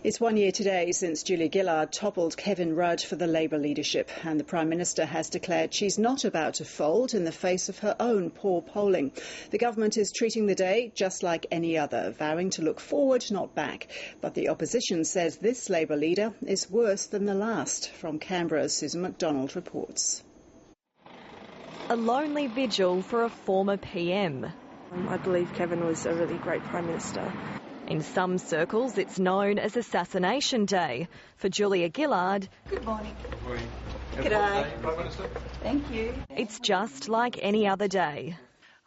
It's 1 year today since Gillard toppled Kevin Rudd for the Labour leadership, and the Prime Minister has declared she's not about to fold in the face of her own poor polling. The government is treating the day just like any other, vowing to look forward, not back. But the opposition says this Labour leader is worse than the last. From Canberra, Susan McDonald reports. A lonely vigil for a former PM. I believe Kevin was a really great Prime Minister. In some circles, it's known as Assassination Day. For Julia Gillard, good morning. Good morning. G'day. Prime Minister. Thank you. It's just like any other day.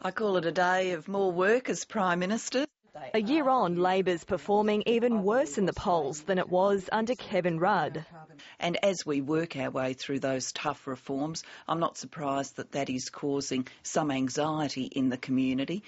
I call it a day of more work as Prime Minister. A year on, Labor's performing even worse in the polls than it was under Kevin Rudd. And as we work our way through those tough reforms, I'm not surprised that that is causing some anxiety in the community.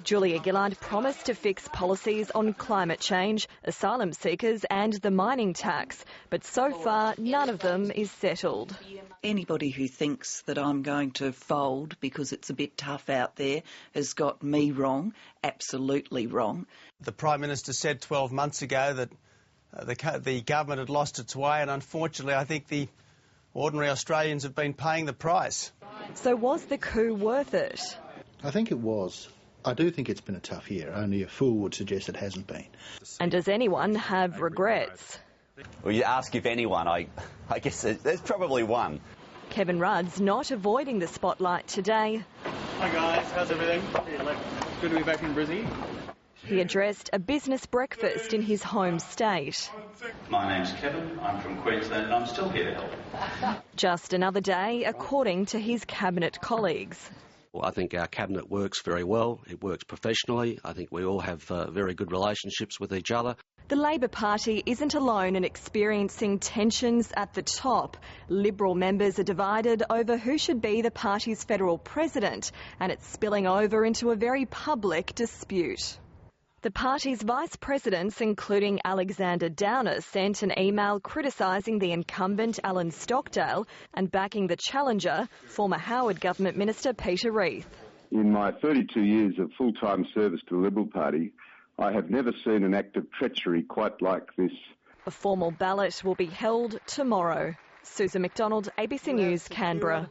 Julia Gillard promised to fix policies on climate change, asylum seekers and the mining tax, but so far none of them is settled. Anybody who thinks that I'm going to fold because it's a bit tough out there has got me wrong, absolutely wrong. The Prime Minister said 12 months ago that the government had lost its way, and unfortunately I think the ordinary Australians have been paying the price. So was the coup worth it? I think it was. I do think it's been a tough year. Only a fool would suggest it hasn't been. And does anyone have regrets? Well, you ask if anyone, I guess there's probably one. Kevin Rudd's not avoiding the spotlight today. Hi guys, how's everything? Good to be back in Brizzy. He addressed a business breakfast in his home state. My name's Kevin, I'm from Queensland and I'm still here to help. Just another day, according to his cabinet colleagues. I think our cabinet works very well. It works professionally. I think we all have very good relationships with each other. The Labor Party isn't alone in experiencing tensions at the top. Liberal members are divided over who should be the party's federal president, and it's spilling over into a very public dispute. The party's vice presidents, including Alexander Downer, sent an email criticising the incumbent Alan Stockdale and backing the challenger, former Howard Government Minister Peter Reith. In my 32 years of full-time service to the Liberal Party, I have never seen an act of treachery quite like this. A formal ballot will be held tomorrow. Susan McDonald, ABC News, Canberra.